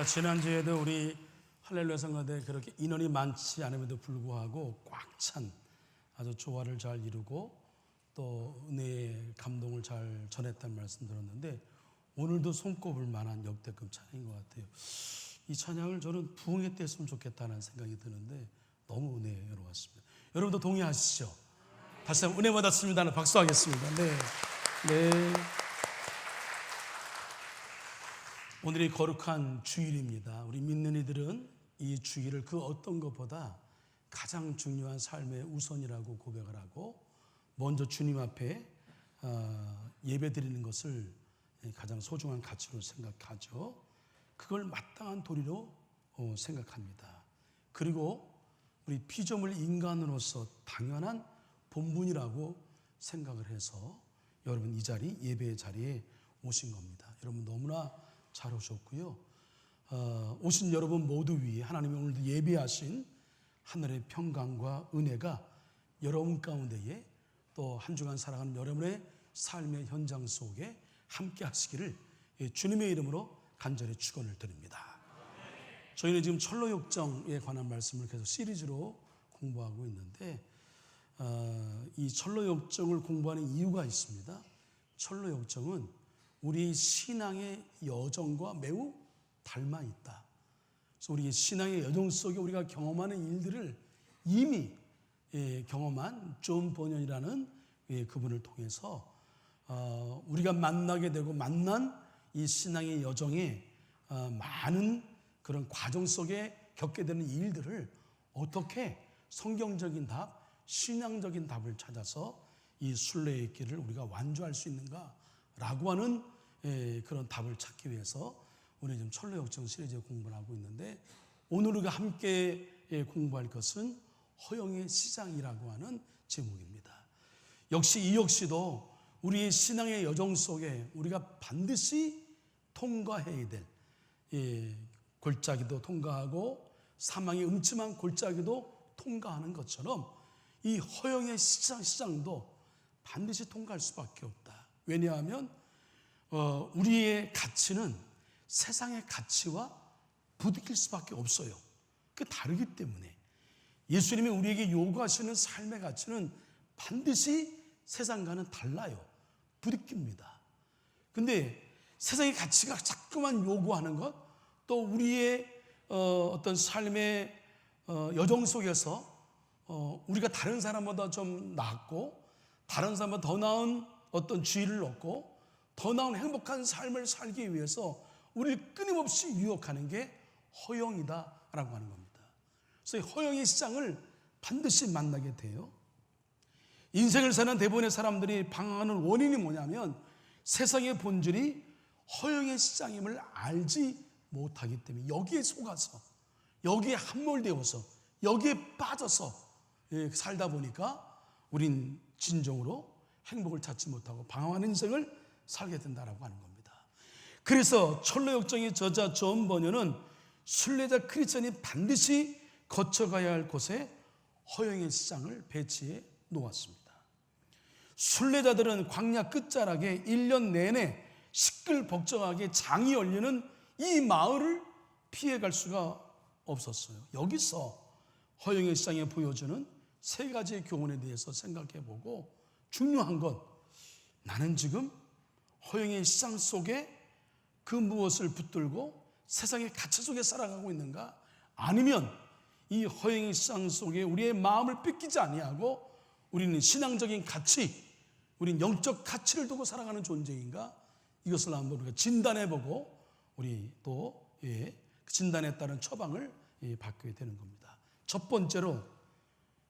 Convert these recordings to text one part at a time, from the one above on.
제가 지난주에도 우리 할렐루야 성가대 그렇게 인원이 많지 않음에도 불구하고 꽉 찬 아주 조화를 잘 이루고 또 은혜의 감동을 잘 전했다는 말씀 들었는데, 오늘도 손꼽을 만한 역대급 찬양인 것 같아요. 이 찬양을 저는 부흥회 때 했으면 좋겠다는 생각이 드는데 너무 은혜로웠습니다. 여러분도 동의하시죠? 다시 한번 은혜 받았습니다. 박수하겠습니다. 네. 오늘이 거룩한 주일입니다. 우리 믿는 이들은 이 주일을 그 어떤 것보다 가장 중요한 삶의 우선이라고 고백을 하고, 먼저 주님 앞에 예배 드리는 것을 가장 소중한 가치로 생각하죠. 그걸 마땅한 도리로 생각합니다. 그리고 우리 피조물 인간으로서 당연한 본분이라고 생각을 해서 여러분 이 자리, 예배의 자리에 오신 겁니다. 여러분 너무나 잘 오셨고요. 오신 여러분 모두 위에 하나님이 오늘도 예비하신 하늘의 평강과 은혜가 여러분 가운데에 또 한 주간 살아가는 여러분의 삶의 현장 속에 함께 하시기를 주님의 이름으로 간절히 축원을 드립니다. 저희는 지금 철로역정에 관한 말씀을 계속 시리즈로 공부하고 있는데, 이 철로역정을 공부하는 이유가 있습니다. 철로역정은 우리 신앙의 여정과 매우 닮아 있다. 그래서 우리 신앙의 여정 속에 우리가 경험하는 일들을 이미 경험한 존 버년이라는 그분을 통해서 우리가 만나게 되고 만난 이 신앙의 여정에 많은 그런 과정 속에 겪게 되는 일들을 어떻게 성경적인 답, 신앙적인 답을 찾아서 이 순례의 길을 우리가 완주할 수 있는가라고 하는 그런 답을 찾기 위해서 우리 지금 철로역정 시리즈 공부를 하고 있는데, 오늘 우리가 함께 공부할 것은 허영의 시장이라고 하는 제목입니다. 역시 이 역시도 우리의 신앙의 여정 속에 우리가 반드시 통과해야 될 골짜기도 통과하고 사망의 음침한 골짜기도 통과하는 것처럼 이 허영의 시장도 반드시 통과할 수밖에 없다. 왜냐하면 우리의 가치는 세상의 가치와 부딪힐 수밖에 없어요. 그게 다르기 때문에 예수님이 우리에게 요구하시는 삶의 가치는 반드시 세상과는 달라요. 부딪힙니다. 근데 세상의 가치가 자꾸만 요구하는 것, 또 우리의 어떤 삶의 여정 속에서 우리가 다른 사람보다 좀 낫고 다른 사람보다 더 나은 어떤 지위를 얻고 더 나은 행복한 삶을 살기 위해서 우리를 끊임없이 유혹하는 게 허영이다라고 하는 겁니다. 그래서 허영의 시장을 반드시 만나게 돼요. 인생을 사는 대부분의 사람들이 방황하는 원인이 뭐냐면 세상의 본질이 허영의 시장임을 알지 못하기 때문에 여기에 속아서, 여기에 함몰되어서, 여기에 빠져서 살다 보니까 우린 진정으로 행복을 찾지 못하고 방황하는 인생을 살게 된다라고 하는 겁니다. 그래서 철로역정의 저자 존 버년은 순례자 크리스천이 반드시 거쳐가야 할 곳에 허영의 시장을 배치해 놓았습니다. 순례자들은 광야 끝자락에 1년 내내 시끌벅적하게 장이 열리는 이 마을을 피해갈 수가 없었어요. 여기서 허영의 시장에 보여주는 세 가지의 교훈에 대해서 생각해보고, 중요한 건 나는 지금 허영의 시장 속에 그 무엇을 붙들고 세상의 가치 속에 살아가고 있는가, 아니면 이 허영의 시장 속에 우리의 마음을 뺏기지 아니하고 우리는 신앙적인 가치, 우리는 영적 가치를 두고 살아가는 존재인가, 이것을 한번 우리가 진단해보고 우리 또 진단에 따른 처방을 받게 되는 겁니다. 첫 번째로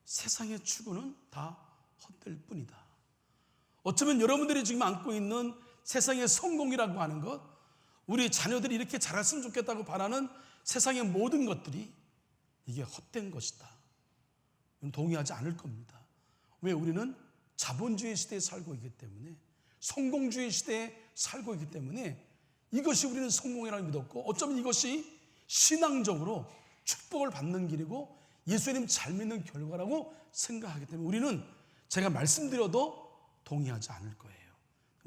세상의 추구는 다 헛될 뿐이다. 어쩌면 여러분들이 지금 안고 있는 세상의 성공이라고 하는 것, 우리 자녀들이 이렇게 자랐으면 좋겠다고 바라는 세상의 모든 것들이 이게 헛된 것이다. 동의하지 않을 겁니다. 왜? 우리는 자본주의 시대에 살고 있기 때문에, 성공주의 시대에 살고 있기 때문에 이것이 우리는 성공이라고 믿었고, 어쩌면 이것이 신앙적으로 축복을 받는 길이고 예수님 잘 믿는 결과라고 생각하기 때문에 우리는 제가 말씀드려도 동의하지 않을 거예요.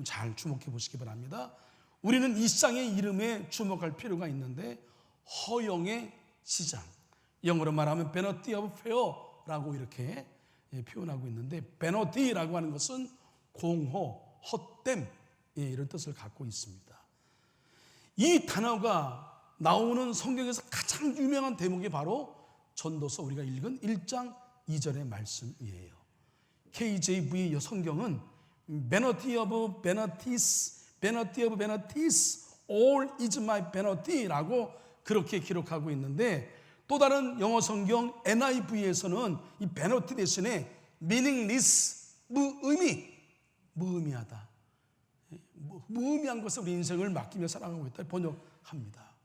잘 주목해 보시기 바랍니다. 우리는 이 시장의 이름에 주목할 필요가 있는데, 허영의 시장, 영어로 말하면 Vanity of Fair라고 이렇게 표현하고 있는데, Vanity라고 하는 것은 공허, 헛됨, 이런 뜻을 갖고 있습니다. 이 단어가 나오는 성경에서 가장 유명한 대목이 바로 전도서 우리가 읽은 1장 2절의 말씀이에요. KJV 성경은 Vanity of vanities, Vanity of vanities, all is my vanity라고 그렇게 기록하고 있는데, 또 다른 영어 성경 NIV에서는 이 vanity 대신에 meaningless, 무의미하다, 무의미한 것을 우리 인생을 맡기며 살아가고 있다 번역합니다.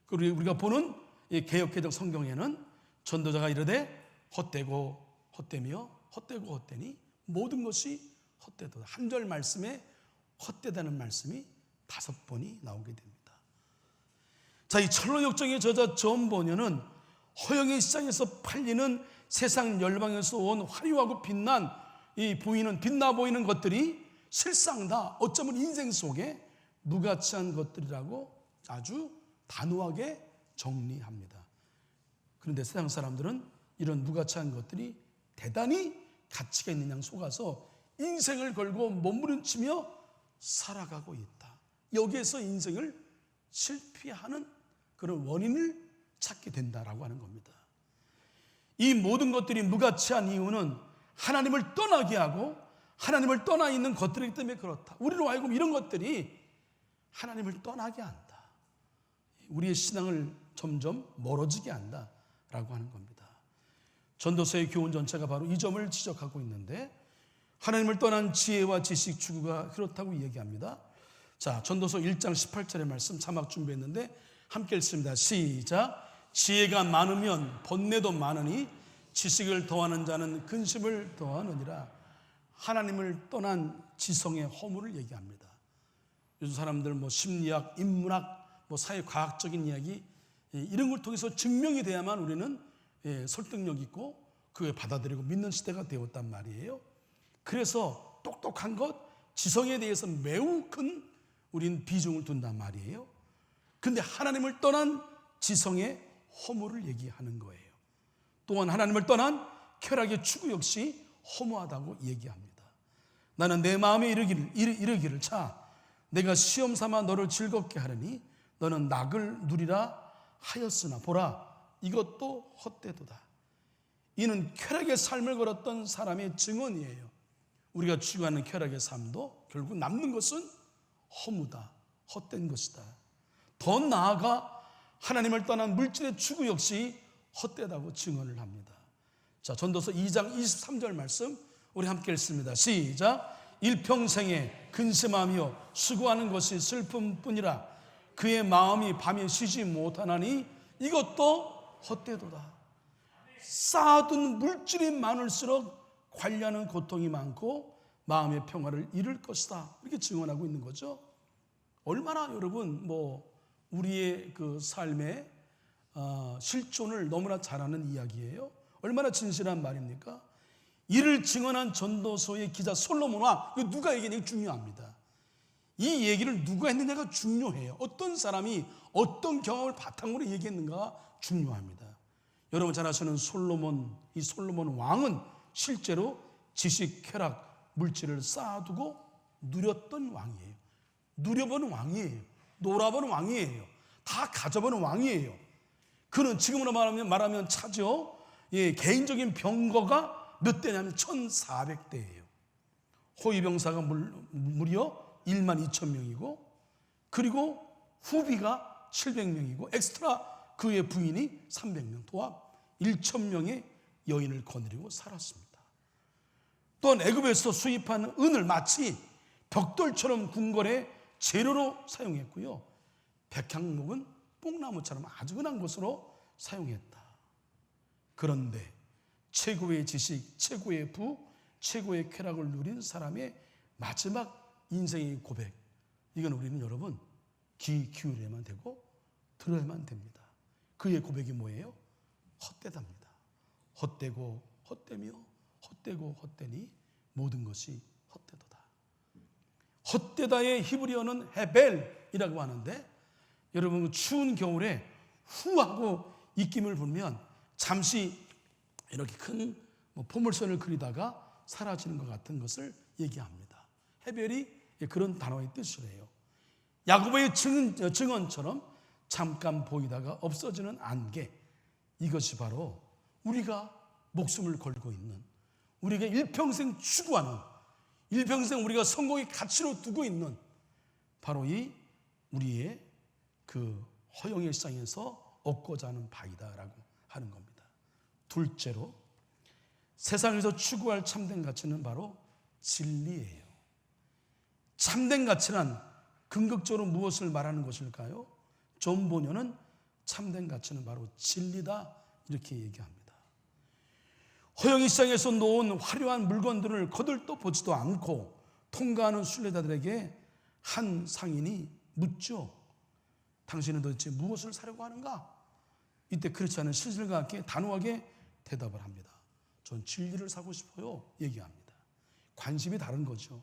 그리고 우리가 보는 개역개정 성경에는 전도자가 이르되 헛되고 헛되며 헛되고 헛되니 모든 것이 헛되도다. 한 절 말씀에 헛되다는 말씀이 5번이 나오게 됩니다. 자, 이 철로역정의 저자 존 버녀는 허영의 시장에서 팔리는 세상 열방에서 온 화려하고 빛나 보이는 것들이 실상 다 어쩌면 인생 속에 무가치한 것들이라고 아주 단호하게 정리합니다. 그런데 세상 사람들은 이런 무가치한 것들이 대단히 가치가 있는 양 속아서 인생을 걸고 몸부림치며 살아가고 있다. 여기에서 인생을 실패하는 그런 원인을 찾게 된다라고 하는 겁니다. 이 모든 것들이 무가치한 이유는 하나님을 떠나게 하고 하나님을 떠나 있는 것들이기 때문에 그렇다. 우리로 하여금 이런 것들이 하나님을 떠나게 한다. 우리의 신앙을 점점 멀어지게 한다라고 하는 겁니다. 전도서의 교훈 전체가 바로 이 점을 지적하고 있는데, 하나님을 떠난 지혜와 지식 추구가 그렇다고 이야기합니다. 자, 전도서 1장 18절의 말씀 자막 준비했는데 함께 읽습니다. 시작. 지혜가 많으면 번뇌도 많으니 지식을 더하는 자는 근심을 더하느니라. 하나님을 떠난 지성의 허물을 얘기합니다. 요즘 사람들 심리학, 인문학, 사회과학적인 이야기 이런 걸 통해서 증명이 돼야만 우리는 설득력 있고 그걸 받아들이고 믿는 시대가 되었단 말이에요. 그래서 똑똑한 것, 지성에 대해서 매우 큰 우린 비중을 둔단 말이에요. 그런데 하나님을 떠난 지성의 허물을 얘기하는 거예요. 또한 하나님을 떠난 쾌락의 추구 역시 허무하다고 얘기합니다. 나는 내 마음에 이르기를 자, 내가 시험 삼아 너를 즐겁게 하려니 너는 낙을 누리라 하였으나 보라, 이것도 헛되도다. 이는 쾌락의 삶을 걸었던 사람의 증언이에요. 우리가 추구하는 쾌락의 삶도 결국 남는 것은 허무다, 헛된 것이다. 더 나아가 하나님을 떠난 물질의 추구 역시 헛되다고 증언을 합니다. 자, 전도서 2장 23절 말씀 우리 함께 읽습니다. 시작. 일평생에 근심하며 수고하는 것이 슬픔뿐이라 그의 마음이 밤에 쉬지 못하나니 이것도 헛되도다. 쌓아둔 물질이 많을수록 관리하는 고통이 많고 마음의 평화를 잃을 것이다. 이렇게 증언하고 있는 거죠. 얼마나 여러분 우리의 그 삶의 실존을 너무나 잘 아는 이야기예요. 얼마나 진실한 말입니까? 이를 증언한 전도서의 기자 솔로몬과 누가 얘기했느냐 중요합니다. 이 얘기를 누가 했느냐가 중요해요. 어떤 사람이 어떤 경험을 바탕으로 얘기했는가가 중요합니다. 여러분 잘 아시는 이 솔로몬 왕은 실제로 지식, 쾌락, 물질을 쌓아두고 누렸던 왕이에요. 누려보는 왕이에요. 놀아보는 왕이에요. 다 가져보는 왕이에요. 그는 지금으로 말하면 차죠. 개인적인 병거가 몇 대냐면 1400대예요. 호위병사가 무려 1만 2천 명이고, 그리고 후비가 700명이고 엑스트라 그의 부인이 300명, 도합 1,000명의 여인을 거느리고 살았습니다. 또한 애굽에서 수입한 은을 마치 벽돌처럼 궁궐의 재료로 사용했고요. 백향목은 뽕나무처럼 아주 은한 것으로 사용했다. 그런데 최고의 지식, 최고의 부, 최고의 쾌락을 누린 사람의 마지막 인생의 고백, 이건 우리는 여러분 귀 기울여야만 되고 들어야만 됩니다. 그의 고백이 뭐예요? 헛되답니다. 헛되고 헛되며 헛되고 헛되니 모든 것이 헛되도다. 헛되다의 히브리어는 헤벨이라고 하는데, 여러분 추운 겨울에 후 하고 입김을 불면 잠시 이렇게 큰 포물선을 그리다가 사라지는 것 같은 것을 얘기합니다. 해별이 그런 단어의 뜻이래요. 야고보의 증언처럼 잠깐 보이다가 없어지는 안개, 이것이 바로 우리가 목숨을 걸고 있는, 우리가 일평생 추구하는, 일평생 우리가 성공의 가치로 두고 있는 바로 이 우리의 그 허영의 시장에서 얻고자 하는 바이다라고 하는 겁니다. 둘째로 세상에서 추구할 참된 가치는 바로 진리예요. 참된 가치란 근극적으로 무엇을 말하는 것일까요? 존 보녀는 참된 가치는 바로 진리다 이렇게 얘기합니다. 허영의 시장에서 놓은 화려한 물건들을 거들떠 보지도 않고 통과하는 순례자들에게 한 상인이 묻죠. 당신은 도대체 무엇을 사려고 하는가? 이때 그렇지 않은 신실과 함께 단호하게 대답을 합니다. 전 진리를 사고 싶어요 얘기합니다. 관심이 다른 거죠.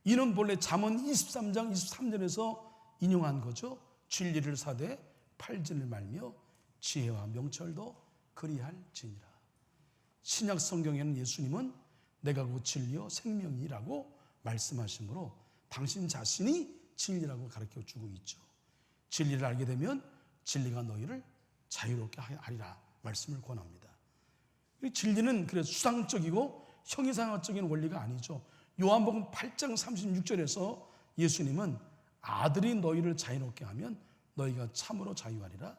이는 본래 잠언 23장 23절에서 인용한 거죠. 진리를 사되 팔진을 말며 지혜와 명철도 그리할지니라. 신약 성경에는 예수님은 내가 곧 진리요 생명이라고 말씀하시므로 당신 자신이 진리라고 가르쳐주고 있죠. 진리를 알게 되면 진리가 너희를 자유롭게 하리라 말씀을 권합니다. 진리는 그래서 수상적이고 형이상학적인 원리가 아니죠. 요한복음 8장 36절에서 예수님은 아들이 너희를 자유롭게 하면 너희가 참으로 자유하리라.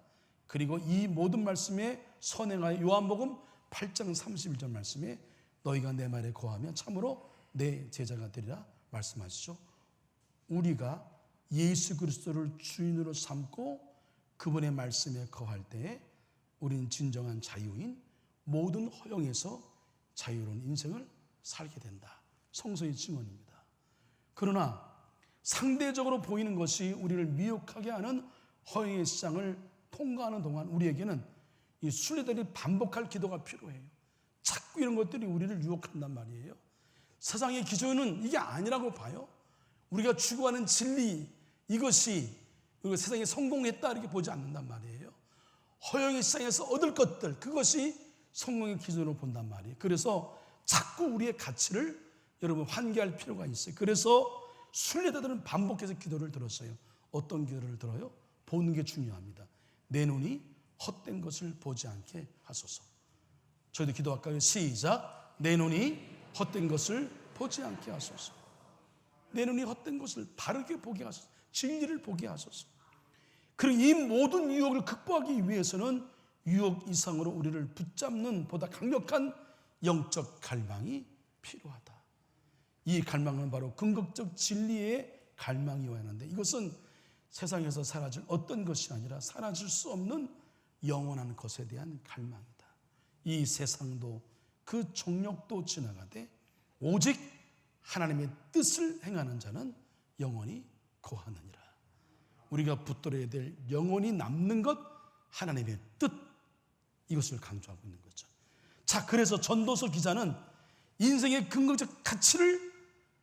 그리고 이 모든 말씀에 선행하여 요한복음 8장 31절 말씀에 너희가 내 말에 거하면 참으로 내 제자가 되리라 말씀하시죠. 우리가 예수 그리스도를 주인으로 삼고 그분의 말씀에 거할 때에 우리는 진정한 자유인 모든 허영에서 자유로운 인생을 살게 된다. 성서의 증언입니다. 그러나 상대적으로 보이는 것이 우리를 미혹하게 하는 허영의 시장을 통과하는 동안 우리에게는 이 순례자들이 반복할 기도가 필요해요. 자꾸 이런 것들이 우리를 유혹한단 말이에요. 세상의 기조는 이게 아니라고 봐요. 우리가 추구하는 진리, 이것이 우리가 세상에 성공했다 이렇게 보지 않는단 말이에요. 허영의 시장에서 얻을 것들, 그것이 성공의 기준으로 본단 말이에요. 그래서 자꾸 우리의 가치를 여러분 환기할 필요가 있어요. 그래서 순례자들은 반복해서 기도를 들었어요. 어떤 기도를 들어요? 보는 게 중요합니다. 내 눈이 헛된 것을 보지 않게 하소서. 저희도 기도할까요? 시작. 내 눈이 헛된 것을 보지 않게 하소서. 내 눈이 헛된 것을 바르게 보게 하소서. 진리를 보게 하소서. 그리고 이 모든 유혹을 극복하기 위해서는 유혹 이상으로 우리를 붙잡는 보다 강력한 영적 갈망이 필요하다. 이 갈망은 바로 궁극적 진리의 갈망이어야 하는데 이것은 세상에서 사라질 어떤 것이 아니라 사라질 수 없는 영원한 것에 대한 갈망이다. 이 세상도 그 종력도 지나가되 오직 하나님의 뜻을 행하는 자는 영원히 거하느니라. 우리가 붙들어야 될 영원히 남는 것, 하나님의 뜻, 이것을 강조하고 있는 거죠. 자, 그래서 전도서 기자는 인생의 근거적 가치를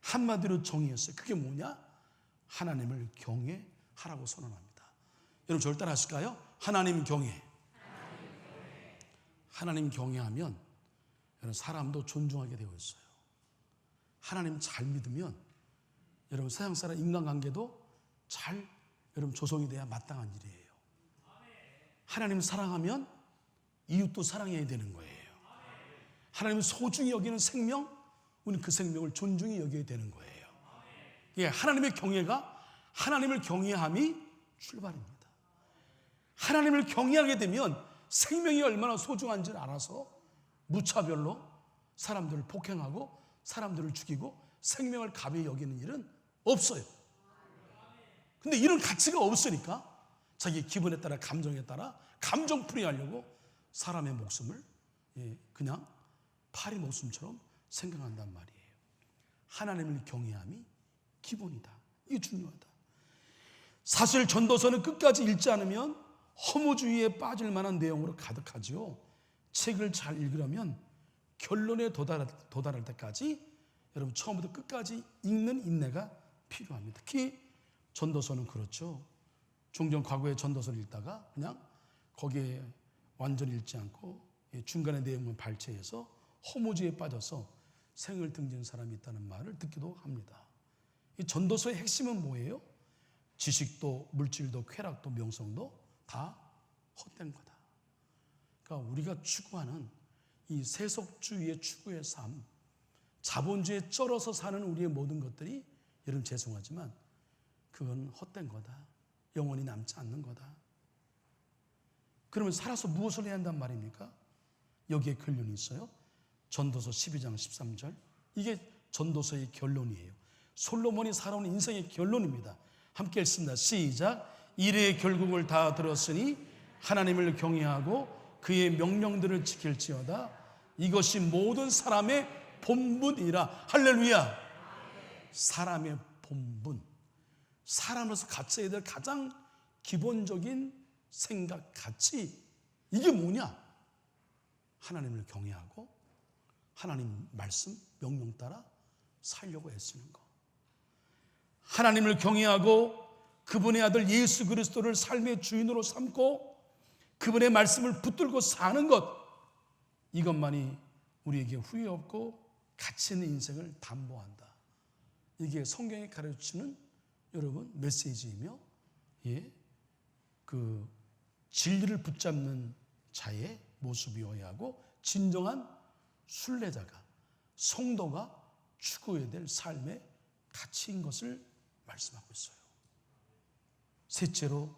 한마디로 정의했어요. 그게 뭐냐? 하나님을 경외하라고 선언합니다. 여러분 저를 따라 하실까요? 하나님 경외. 하나님 경외하면 여러분 사람도 존중하게 되어 있어요. 하나님 잘 믿으면 여러분 세상 사람 인간관계도 잘 여러분 조성이 돼야 마땅한 일이에요. 하나님 사랑하면 이웃도 사랑해야 되는 거예요. 하나님 소중히 여기는 생명, 우리는 그 생명을 존중히 여겨야 되는 거예요. 예, 하나님의 경외가 하나님을 경외함이 출발입니다. 하나님을 경외하게 되면 생명이 얼마나 소중한지를 알아서 무차별로 사람들을 폭행하고 사람들을 죽이고 생명을 가벼이 여기는 일은 없어요. 근데 이런 가치가 없으니까 자기 기분에 따라 감정에 따라 감정풀이 하려고 사람의 목숨을 그냥 파리 목숨처럼 생각한단 말이에요. 하나님을 경외함이 기본이다. 이게 중요하다. 사실 전도서는 끝까지 읽지 않으면 허무주의에 빠질 만한 내용으로 가득하지요. 책을 잘 읽으려면 결론에 도달할 때까지 여러분 처음부터 끝까지 읽는 인내가 필요합니다. 특히 전도서는 그렇죠. 종종 과거의 전도서를 읽다가 그냥 거기에 완전히 읽지 않고 중간에 내용만 발췌해서 허무주의에 빠져서 생을 등진 사람이 있다는 말을 듣기도 합니다. 이 전도서의 핵심은 뭐예요? 지식도 물질도 쾌락도 명성도 다 헛된 거다. 그러니까 우리가 추구하는 이 세속주의의 추구의 삶, 자본주의에 쩔어서 사는 우리의 모든 것들이 여러분 죄송하지만 그건 헛된 거다. 영원히 남지 않는 거다. 그러면 살아서 무엇을 해야 한단 말입니까? 여기에 결론이 있어요. 전도서 12장 13절. 이게 전도서의 결론이에요. 솔로몬이 살아온 인생의 결론입니다. 함께 읽습니다. 시작. 일의 결국을 다 들었으니 하나님을 경외하고 그의 명령들을 지킬지어다. 이것이 모든 사람의 본분이라. 할렐루야. 사람의 본분. 사람으로서 갖춰야 될 가장 기본적인 생각, 가치. 이게 뭐냐? 하나님을 경외하고 하나님 말씀, 명령 따라 살려고 애쓰는 거. 하나님을 경외하고 그분의 아들 예수 그리스도를 삶의 주인으로 삼고 그분의 말씀을 붙들고 사는 것, 이것만이 우리에게 후회 없고 가치 있는 인생을 담보한다. 이게 성경이 가르치는 여러분 메시지이며, 그 진리를 붙잡는 자의 모습이어야 하고 진정한 순례자가, 성도가 추구해야 될 삶의 가치인 것을 말씀하고 있어요. 셋째로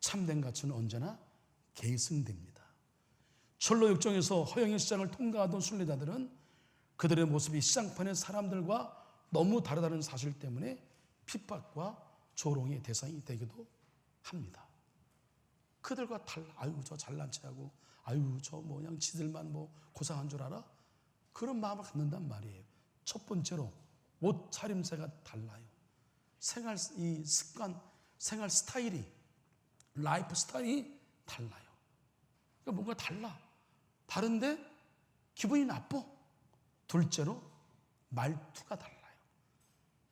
참된 가치는 언제나 계승됩니다. 철로 역정에서 허영의 시장을 통과하던 순례자들은 그들의 모습이 시장판의 사람들과 너무 다르다는 사실 때문에 핍박과 조롱의 대상이 되기도 합니다. 그들과 달라. 아유, 저 잘난 체하고, 아유, 저 그냥 지들만 고상한 줄 알아? 그런 마음을 갖는단 말이에요. 첫 번째로 옷 차림새가 달라요. 생활 이 습관, 생활 스타일이, 라이프 스타일이 달라요. 그러니까 뭔가 달라. 다른데 기분이 나빠. 둘째로 말투가 달라요.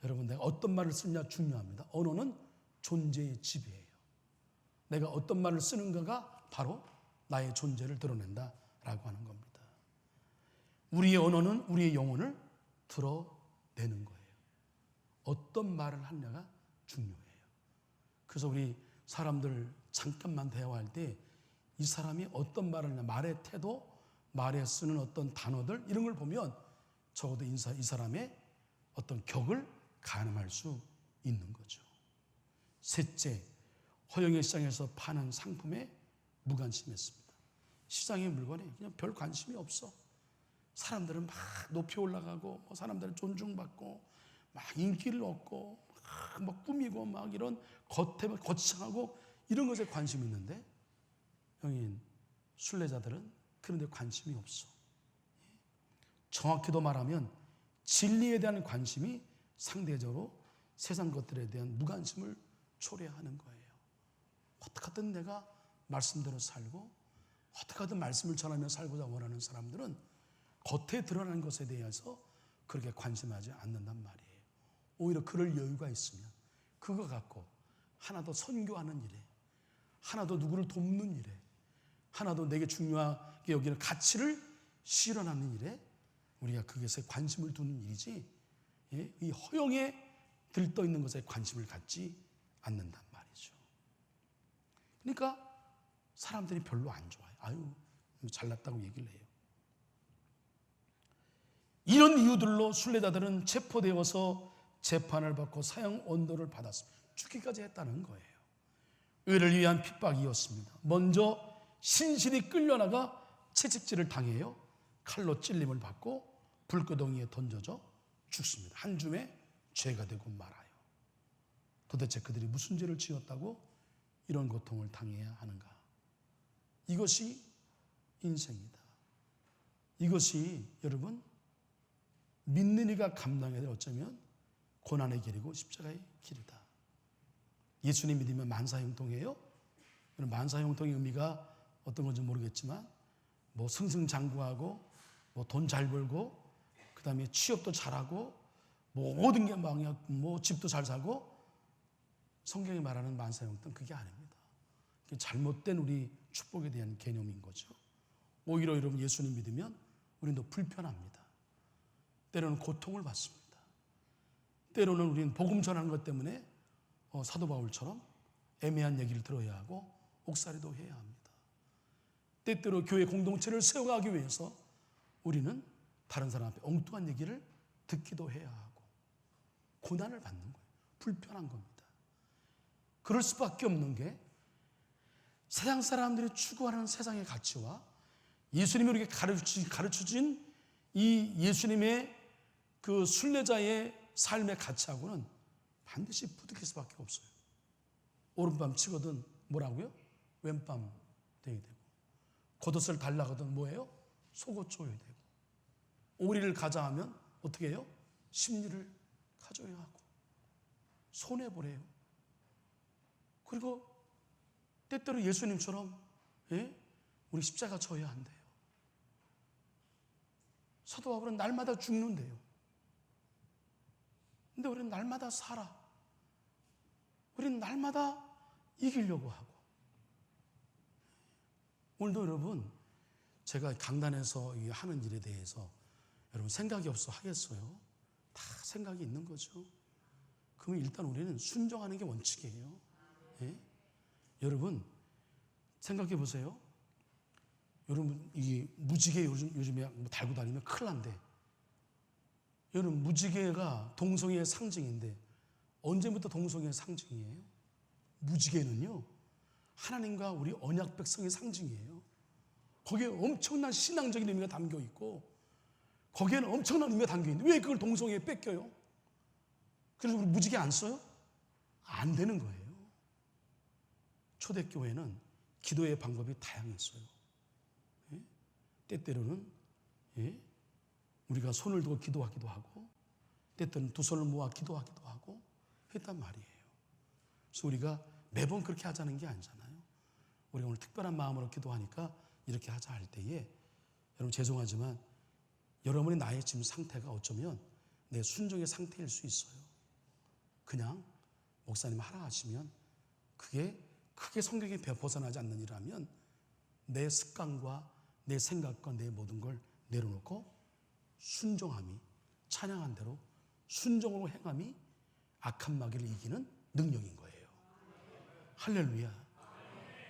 여러분, 내가 어떤 말을 쓰느냐 중요합니다. 언어는 존재의 지배예요. 내가 어떤 말을 쓰는가가 바로 나의 존재를 드러낸다라고 하는 겁니다. 우리의 언어는 우리의 영혼을 드러내는 거예요. 어떤 말을 하느냐가 중요해요. 그래서 우리 사람들 잠깐만 대화할 때 이 사람이 어떤 말을 하냐, 말의 태도, 말에 쓰는 어떤 단어들, 이런 걸 보면 적어도 이 사람의 어떤 격을 가늠할 수 있는 거죠. 셋째, 허영의 시장에서 파는 상품에 무관심했습니다. 시장의 물건에 그냥 별 관심이 없어. 사람들은 막 높이 올라가고, 사람들은 존중받고, 막 인기를 얻고, 막 꾸미고, 막 이런 겉에 거창하고 이런 것에 관심이 있는데, 형인 순례자들은 그런 데 관심이 없어. 정확히도 말하면 진리에 대한 관심이 상대적으로 세상 것들에 대한 무관심을 초래하는 거예요. 어떻게 하든 내가 말씀대로 살고, 어떻게 하든 말씀을 전하며 살고자 원하는 사람들은 겉에 드러나는 것에 대해서 그렇게 관심하지 않는단 말이에요. 오히려 그럴 여유가 있으면 그거 갖고 하나 더 선교하는 일에, 하나 더 누구를 돕는 일에, 하나 더 내게 중요하게 여기는 가치를 실현하는 일에 우리가 그것에 관심을 두는 일이지, 이 허영에 들떠 있는 것에 관심을 갖지 않는단 말이죠. 그러니까 사람들이 별로 안 좋아요. 아유, 잘났다고 얘기를 해요. 이런 이유들로 순례자들은 체포되어서 재판을 받고 사형 언도를 받았습니다. 죽기까지 했다는 거예요. 의를 위한 핍박이었습니다. 먼저 신실히 끌려나가 채찍질을 당해요. 칼로 찔림을 받고 불구덩이에 던져져 죽습니다. 한 줌의 죄가 되고 말아요. 도대체 그들이 무슨 죄를 지었다고 이런 고통을 당해야 하는가? 이것이 인생이다. 이것이 여러분 믿는 이가 감당해야 될 어쩌면 고난의 길이고 십자가의 길이다. 예수님 믿으면 만사형통이에요. 만사형통의 의미가 어떤 건지 모르겠지만 승승장구하고 돈 잘 벌고 그다음에 취업도 잘하고 모든 게 집도 잘 사고, 성경이 말하는 만사형통 그게 아닙니다. 잘못된 우리 축복에 대한 개념인 거죠. 오히려 여러분 예수님 믿으면 우리는 더 불편합니다. 때로는 고통을 받습니다. 때로는 우리는 복음 전하는 것 때문에 사도 바울처럼 애매한 얘기를 들어야 하고 옥살이도 해야 합니다. 때때로 교회 공동체를 세워가기 위해서 우리는 다른 사람 앞에 엉뚱한 얘기를 듣기도 해야 하고 고난을 받는 거예요. 불편한 겁니다. 그럴 수밖에 없는 게 세상 사람들이 추구하는 세상의 가치와 예수님이 우리에게 가르쳐준 이 예수님의 그 순례자의 삶의 가치하고는 반드시 부딪힐 수밖에 없어요. 오른밤 치거든 뭐라고요? 왼밤 되어야 되고, 겉옷을 달라거든 뭐예요? 속옷 줘야 되고, 오리를 가자 하면 어떻게 해요? 심리를 가져야 하고, 손해보래요. 그리고 때때로 예수님처럼 우리 십자가 져야 한대요. 사도 바울은 날마다 죽는데요. 근데 우리는 날마다 살아. 우리는 날마다 이기려고 하고. 오늘도 여러분, 제가 강단에서 하는 일에 대해서 여러분 생각이 없어 하겠어요? 다 생각이 있는 거죠. 그러면 일단 우리는 순종하는 게 원칙이에요. 예? 여러분 생각해 보세요. 여러분 이 무지개 요즘에 달고 다니면 큰일 난대. 여러분 무지개가 동성애의 상징인데 언제부터 동성애의 상징이에요? 무지개는요 하나님과 우리 언약 백성의 상징이에요. 거기에 엄청난 신앙적인 의미가 담겨 있고 거기에는 엄청난 의미가 담겨 있는데 왜 그걸 동성애에 뺏겨요? 그래서 우리 무지개 안 써요? 안 되는 거예요. 초대교회는 기도의 방법이 다양했어요. 예? 때때로는 우리가 손을 두고 기도하기도 하고 때때로는 두 손을 모아 기도하기도 하고 했단 말이에요. 그래서 우리가 매번 그렇게 하자는 게 아니잖아요. 우리가 오늘 특별한 마음으로 기도하니까 이렇게 하자 할 때에 여러분 죄송하지만 여러분의 나의 지금 상태가 어쩌면 내 순종의 상태일 수 있어요. 그냥 목사님 하라 하시면 그게 크게 성경에 벗어나지 않는 일이라면 내 습관과 내 생각과 내 모든 걸 내려놓고 순종함이 찬양한 대로 순종으로 행함이 악한 마귀를 이기는 능력인 거예요. 할렐루야.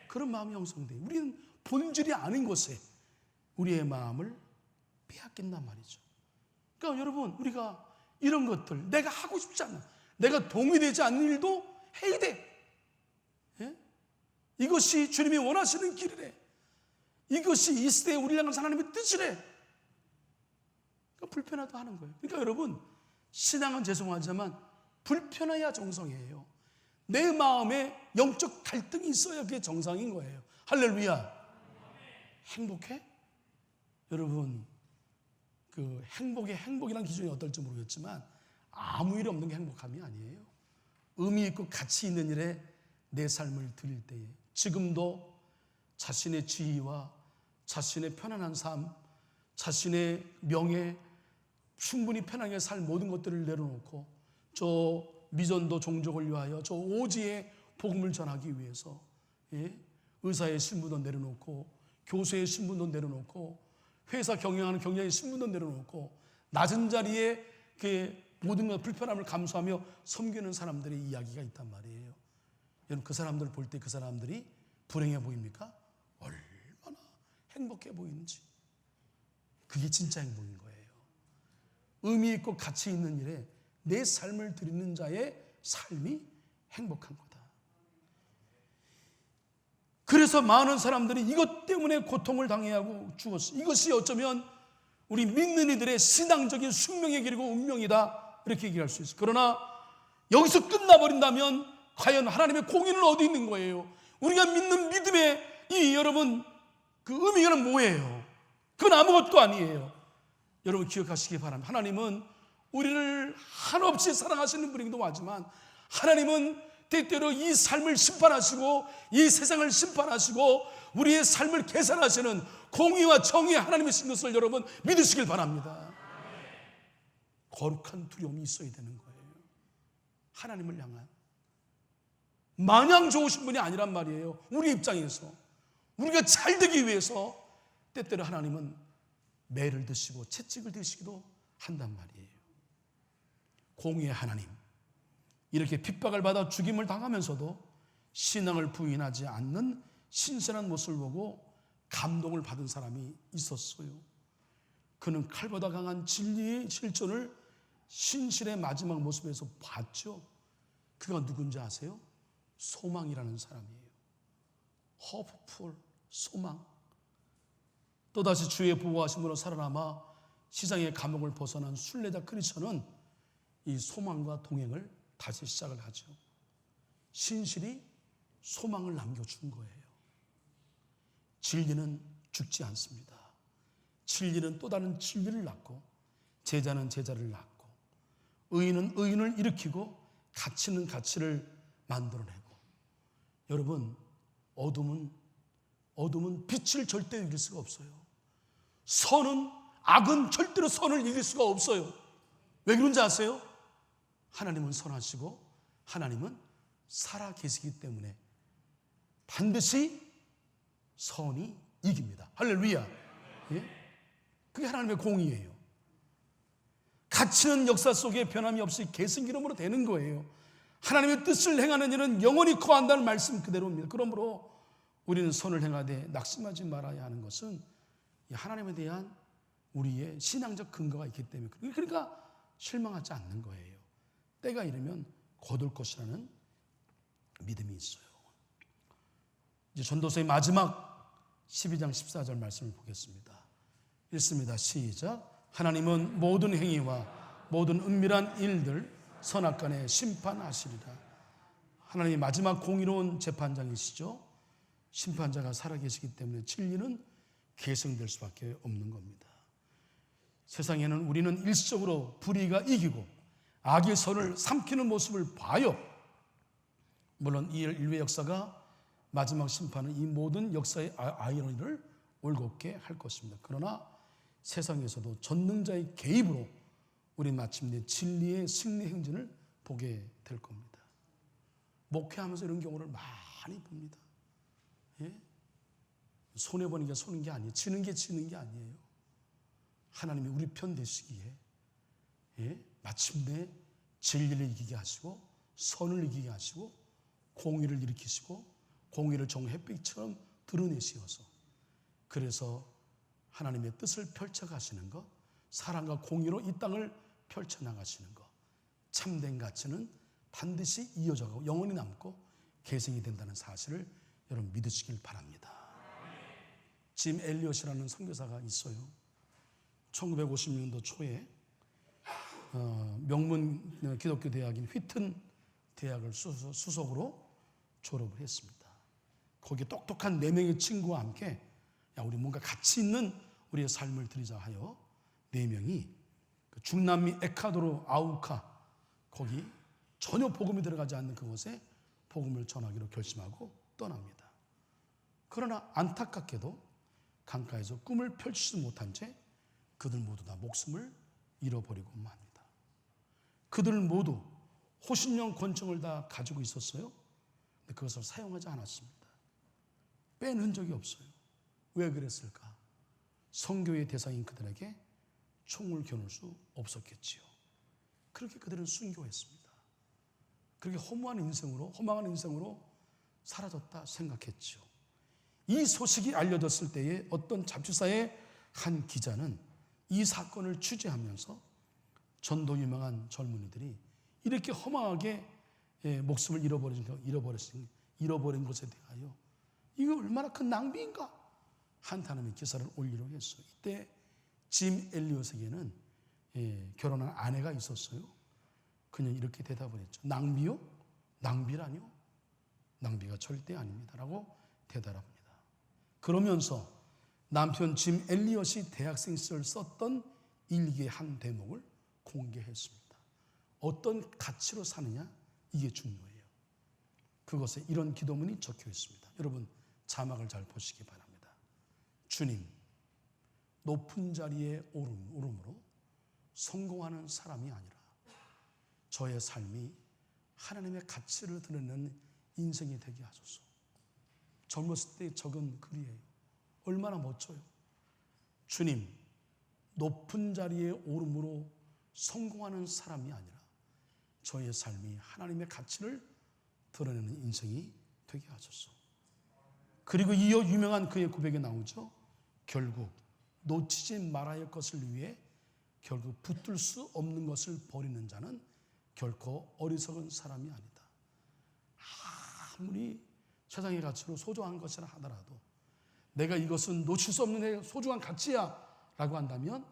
그런 마음이 형성돼요. 우리는 본질이 아닌 것에 우리의 마음을 빼앗긴단 말이죠. 그러니까 여러분 우리가 이런 것들 내가 하고 싶지 않아 내가 동의되지 않는 일도 해야 돼. 예? 이것이 주님이 원하시는 길이래. 이것이 이 시대에 우리를 향한 하나님의 뜻이래. 그러니까 불편하다 하는 거예요. 그러니까 여러분 신앙은 죄송하지만 불편해야 정성이에요. 내 마음에 영적 갈등이 있어야 그게 정상인 거예요. 할렐루야. 행복해? 여러분 그 행복이라는 기준이 어떨지 모르겠지만 아무 일 없는 게 행복함이 아니에요. 의미 있고 가치 있는 일에 내 삶을 드릴 때에 지금도 자신의 지위와 자신의 편안한 삶, 자신의 명예, 충분히 편하게 살 모든 것들을 내려놓고 저 미전도 종족을 위하여 저 오지의 복음을 전하기 위해서 의사의 신분도 내려놓고 교수의 신분도 내려놓고 회사 경영하는 경영의 신분도 내려놓고 낮은 자리에 그 모든 것 불편함을 감수하며 섬기는 사람들의 이야기가 있단 말이에요. 여러분 그 사람들을 볼 때 그 사람들이 불행해 보입니까? 얼마나 행복해 보이는지. 그게 진짜 행복인 거예요. 의미 있고 가치 있는 일에 내 삶을 드리는 자의 삶이 행복한 거다. 그래서 많은 사람들이 이것 때문에 고통을 당해하고 죽었어. 이것이 어쩌면 우리 믿는 이들의 신앙적인 숙명의 길이고 운명이다 이렇게 얘기할 수 있어요. 그러나 여기서 끝나버린다면 과연 하나님의 공의는 어디 있는 거예요? 우리가 믿는 믿음의 이 여러분 그 의미가 뭐예요? 그건 아무것도 아니에요. 여러분 기억하시기 바랍니다. 하나님은 우리를 한없이 사랑하시는 분이기도 하지만 하나님은 때때로 이 삶을 심판하시고 이 세상을 심판하시고 우리의 삶을 계산하시는 공의와 정의의 하나님이신 것을 여러분 믿으시길 바랍니다. 거룩한 두려움이 있어야 되는 거예요. 하나님을 향한. 마냥 좋으신 분이 아니란 말이에요. 우리 입장에서 우리가 잘 되기 위해서 때때로 하나님은 매를 드시고 채찍을 드시기도 한단 말이에요. 공의의 하나님, 이렇게 핍박을 받아 죽임을 당하면서도 신앙을 부인하지 않는 신선한 모습을 보고 감동을 받은 사람이 있었어요. 그는 칼보다 강한 진리의 실존을 신실의 마지막 모습에서 봤죠. 그가 누군지 아세요? 소망이라는 사람이에요. 허프풀, 소망. 또다시 주의 보호하심으로 살아남아 시장의 감옥을 벗어난 순례자 크리스천은 이 소망과 동행을 다시 시작을 하죠. 신실이 소망을 남겨준 거예요. 진리는 죽지 않습니다. 진리는 또 다른 진리를 낳고 제자는 제자를 낳고 의인은 의인을 일으키고 가치는 가치를 만들어내고, 여러분, 어둠은 빛을 절대 이길 수가 없어요. 악은 절대로 선을 이길 수가 없어요. 왜 그런지 아세요? 하나님은 선하시고 하나님은 살아 계시기 때문에 반드시 선이 이깁니다. 할렐루야. 예? 그게 하나님의 공의예요. 가치는 역사 속에 변함이 없이 계승기름으로 되는 거예요. 하나님의 뜻을 행하는 일은 영원히 거한다는 말씀 그대로입니다. 그러므로 우리는 선을 행하되 낙심하지 말아야 하는 것은 하나님에 대한 우리의 신앙적 근거가 있기 때문에, 그러니까 실망하지 않는 거예요. 때가 이르면 거둘 것이라는 믿음이 있어요. 이제 전도서의 마지막 12장 14절 말씀을 보겠습니다. 읽습니다. 시작. 하나님은 모든 행위와 모든 은밀한 일들 선악간에 심판하시리라. 하나님이 마지막 공의로운 재판장이시죠. 심판자가 살아계시기 때문에 진리는 계승될 수밖에 없는 겁니다. 세상에는 우리는 일시적으로 불의가 이기고 악의 선을 삼키는 모습을 봐요. 물론 이 인류의 역사가 마지막 심판은 이 모든 역사의 아이러니를 올곧게 할 것입니다. 그러나 세상에서도 전능자의 개입으로 우리 마침내 진리의 승리 행진을 보게 될 겁니다. 목회하면서 이런 경우를 많이 봅니다. 예? 손해보는 게 손인 게 아니에요. 지는 게 지는 게 아니에요. 하나님이 우리 편 되시기에 마침내 진리를 이기게 하시고 선을 이기게 하시고 공의를 일으키시고 공의를 정 햇빛처럼 드러내시어서, 그래서 하나님의 뜻을 펼쳐가시는 것, 사랑과 공의로 이 땅을 펼쳐나가시는 것, 참된 가치는 반드시 이어져가고 영원히 남고 계승이 된다는 사실을 여러분 믿으시길 바랍니다. 짐 엘리엇이라는 선교사가 있어요. 1950년도 초에 명문 기독교 대학인 휘튼 대학을 수석으로 졸업을 했습니다. 거기 똑똑한 4명의 친구와 함께 우리 뭔가 가치 있는 우리의 삶을 드리자 하여 4명이 중남미 에콰도르 아우카, 거기 전혀 복음이 들어가지 않는 그곳에 복음을 전하기로 결심하고 떠납니다. 그러나 안타깝게도 강가에서 꿈을 펼치지 못한 채 그들 모두 다 목숨을 잃어버리고 맙니다. 그들 모두 호신용 권총을 다 가지고 있었어요. 근데 그것을 사용하지 않았습니다. 뺀 흔적이 없어요. 왜 그랬을까? 선교의 대상인 그들에게 총을 겨눌 수 없었겠지요. 그렇게 그들은 순교했습니다. 그렇게 허망한 인생으로 사라졌다 생각했죠. 이 소식이 알려졌을 때에 어떤 잡지사의 한 기자는 이 사건을 취재하면서 전도 유명한 젊은이들이 이렇게 허망하게 목숨을 잃어버린 것에 대하여 이거 얼마나 큰 낭비인가 한 단음의 기사를 올리려고 했어요. 이때 짐 엘리엇에게는 결혼한 아내가 있었어요. 그는 이렇게 대답을 했죠. 낭비요? 낭비라뇨? 낭비가 절대 아닙니다 라고 대답합니다. 그러면서 남편 짐 엘리엇이 대학생 시절 썼던 일기의 한 대목을 공개했습니다. 어떤 가치로 사느냐, 이게 중요해요. 그것에 이런 기도문이 적혀 있습니다. 여러분 자막을 잘 보시기 바랍니다. 주님, 높은 자리에 오름으로 성공하는 사람이 아니라 저의 삶이 하나님의 가치를 드러내는 인생이 되게 하소서. 젊었을 때 적은 글이에요. 얼마나 멋져요. 주님, 높은 자리에 오름으로 성공하는 사람이 아니라 저의 삶이 하나님의 가치를 드러내는 인생이 되게 하소서. 그리고 이어 유명한 그의 고백에 나오죠. 결국 놓치지 말아야 할 것을 위해 결국 붙들 수 없는 것을 버리는 자는 결코 어리석은 사람이 아니다. 아무리 세상의 가치로 소중한 것이라 하더라도 내가 이것은 놓칠 수 없는 소중한 가치야 라고 한다면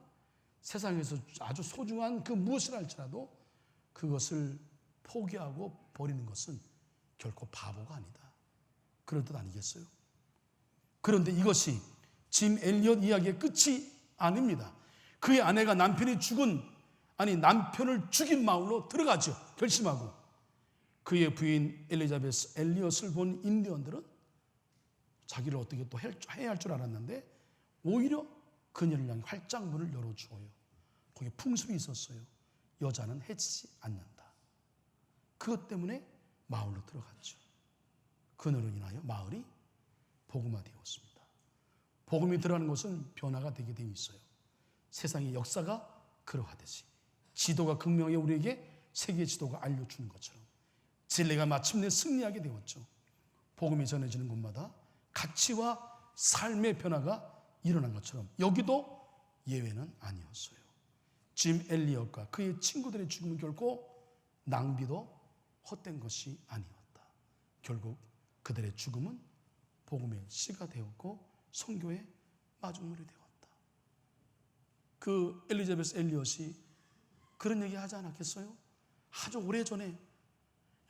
세상에서 아주 소중한 그 무엇이라 할지라도 그것을 포기하고 버리는 것은 결코 바보가 아니다. 그럴 듯 아니겠어요? 그런데 이것이 짐 엘리엇 이야기의 끝이 아닙니다. 그의 아내가 남편을 죽인 마을로 들어가죠. 결심하고. 그의 부인 엘리자베스 엘리엇을 본 인디언들은 자기를 어떻게 또 해야 할 줄 알았는데 오히려 그녀를 향해 활짝 문을 열어주어요. 거기에 풍습이 있었어요. 여자는 해치지 않는다. 그것 때문에 마을로 들어갔죠. 그녀로 인하여 마을이 복음화되었습니다. 복음이 들어가는 것은 변화가 되게 되어 있어요. 세상의 역사가 그러하듯이 지도가 극명하게 우리에게 세계 지도가 알려주는 것처럼 진리가 마침내 승리하게 되었죠. 복음이 전해지는 곳마다 가치와 삶의 변화가 일어난 것처럼 여기도 예외는 아니었어요. 짐 엘리엇과 그의 친구들의 죽음은 결코 낭비도 헛된 것이 아니었다. 결국 그들의 죽음은 복음의 씨가 되었고 선교의 마중물이 되었다. 그 엘리자베스 엘리엇이 그런 얘기 하지 않았겠어요? 아주 오래전에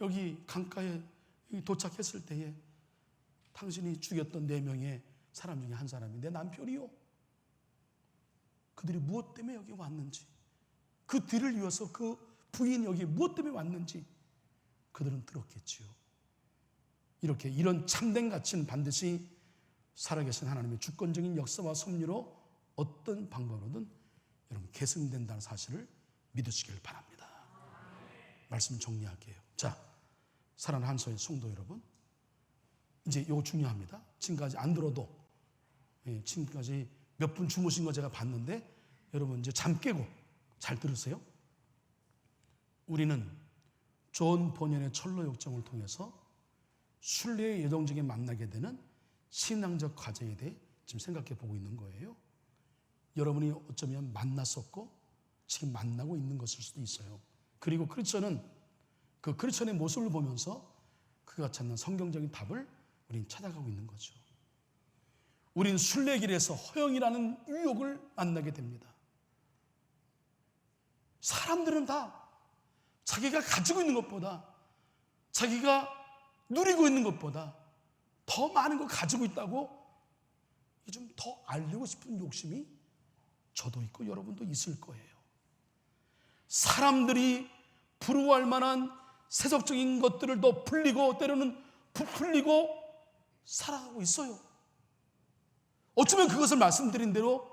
여기 강가에 도착했을 때에 당신이 죽였던 4명의 사람 중에 한 사람이 내 남편이요. 그들이 무엇 때문에 여기 왔는지, 그 뒤를 이어서 그 부인이 여기 무엇 때문에 왔는지 그들은 들었겠지요. 이런 참된 가치는 반드시 살아계신 하나님의 주권적인 역사와 섭리로 어떤 방법으로든 여러분 계승된다는 사실을 믿으시길 바랍니다. 말씀 정리할게요. 자, 사랑하는 한서의 성도 여러분, 이제 이거 중요합니다. 지금까지 안 들어도 지금까지 몇 분 주무신 거 제가 봤는데 여러분 이제 잠 깨고 잘 들으세요. 우리는 존 버년의 철로 역정을 통해서 순례의 여정 중에 만나게 되는 신앙적 과제에 대해 지금 생각해 보고 있는 거예요. 여러분이 어쩌면 만났었고 지금 만나고 있는 것일 수도 있어요. 그리고 크리스천은 그 크리스천의 모습을 보면서 그가 찾는 성경적인 답을 우리는 찾아가고 있는 거죠. 우린 순례길에서 허영이라는 유혹을 만나게 됩니다. 사람들은 다 자기가 가지고 있는 것보다, 자기가 누리고 있는 것보다 더 많은 걸 가지고 있다고 좀 더 알리고 싶은 욕심이 저도 있고 여러분도 있을 거예요. 사람들이 부러워할 만한 세속적인 것들을 더 풀리고 때로는 부풀리고 살아가고 있어요. 어쩌면 그것을 말씀드린 대로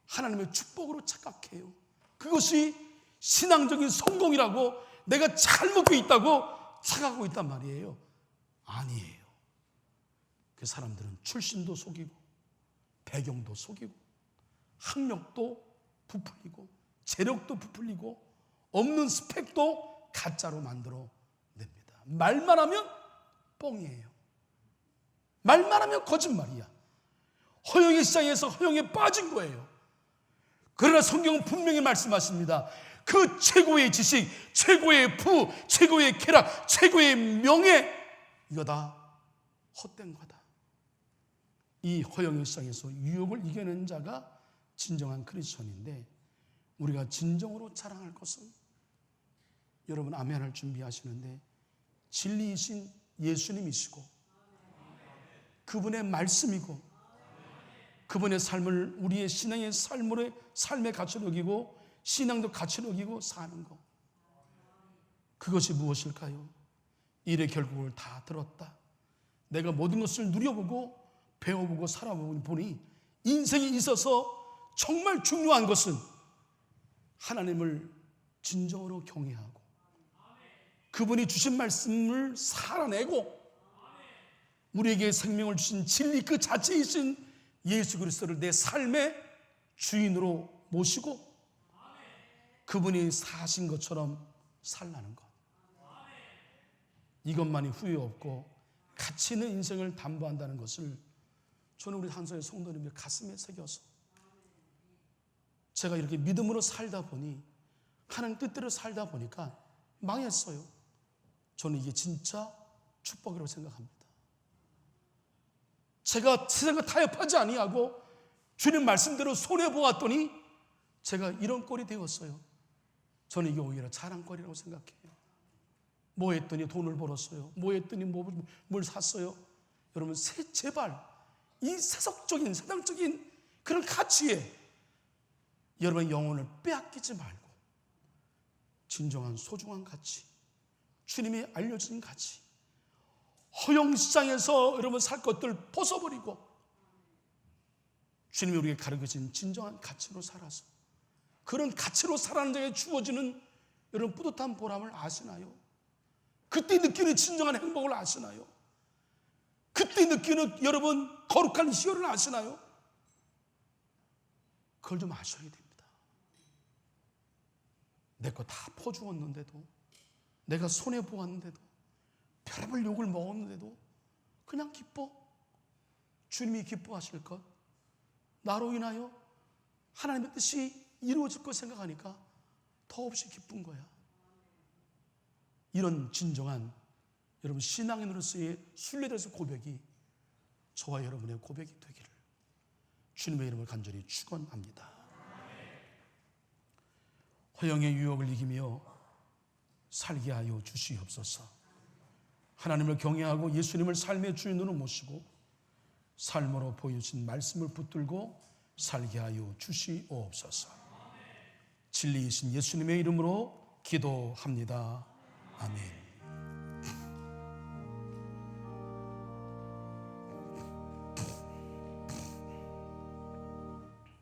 하나님의 축복으로 착각해요. 그것이 신앙적인 성공이라고 내가 잘 먹고 있다고 착각하고 있단 말이에요. 아니에요. 그 사람들은 출신도 속이고 배경도 속이고 학력도 부풀리고 재력도 부풀리고 없는 스펙도 가짜로 만들어 냅니다. 말만 하면 뻥이에요. 말만 하면 거짓말이야. 허영의 시장에서 허영에 빠진 거예요. 그러나 성경은 분명히 말씀하십니다. 그 최고의 지식, 최고의 부, 최고의 쾌락, 최고의 명예, 이거 다 헛된 거다. 이 허영의 시장에서 유혹을 이겨낸 자가 진정한 크리스천인데 우리가 진정으로 자랑할 것은 여러분 아멘할 준비하시는데 진리이신 예수님이시고 그분의 말씀이고 그분의 삶을 우리의 신앙의 삶의 가치로 여기고 신앙도 가치로 여기고 사는 것, 그것이 무엇일까요? 일의 결국을 다 들었다. 내가 모든 것을 누려보고 배워보고 살아보니 인생에 있어서 정말 중요한 것은 하나님을 진정으로 경외하고 그분이 주신 말씀을 살아내고 우리에게 생명을 주신 진리 그 자체이신 예수 그리스도를 내 삶의 주인으로 모시고 그분이 사신 것처럼 살라는 것. 이것만이 후회 없고 가치 있는 인생을 담보한다는 것을 저는 우리 한서의 성도님들 가슴에 새겨서 제가 이렇게 믿음으로 살다 보니 하나님 뜻대로 살다 보니까 망했어요. 저는 이게 진짜 축복이라고 생각합니다. 제가 세상과 타협하지 아니하고 주님 말씀대로 손해보았더니 제가 이런 꼴이 되었어요. 저는 이게 오히려 자랑거리라고 생각해요. 뭐 했더니 돈을 벌었어요. 뭐 했더니 뭘 샀어요. 여러분 제발 이 세상적인 그런 가치에 여러분의 영혼을 빼앗기지 말고 진정한 소중한 가치, 주님이 알려진 가치, 허영시장에서 여러분 살 것들 벗어버리고 주님이 우리에게 가르쳐진 진정한 가치로 살아서 그런 가치로 살아가는 자에게 주어지는 여러분 뿌듯한 보람을 아시나요? 그때 느끼는 진정한 행복을 아시나요? 그때 느끼는 여러분 거룩한 희열을 아시나요? 그걸 좀 아셔야 됩니다. 내 거 다 퍼주었는데도, 내가 손해보았는데도, 별의별 욕을 먹었는데도 그냥 기뻐. 주님이 기뻐하실 것, 나로 인하여 하나님의 뜻이 이루어질 것 생각하니까 더없이 기쁜 거야. 이런 진정한 여러분 신앙인으로서의 순례자에서 고백이 저와 여러분의 고백이 되기를 주님의 이름을 간절히 축원합니다. 허영의 유혹을 이기며 살게 하여 주시옵소서. 하나님을 경외하고 예수님을 삶의 주인으로 모시고 삶으로 보여주신 말씀을 붙들고 살게 하여 주시옵소서. 진리이신 예수님의 이름으로 기도합니다. 아멘.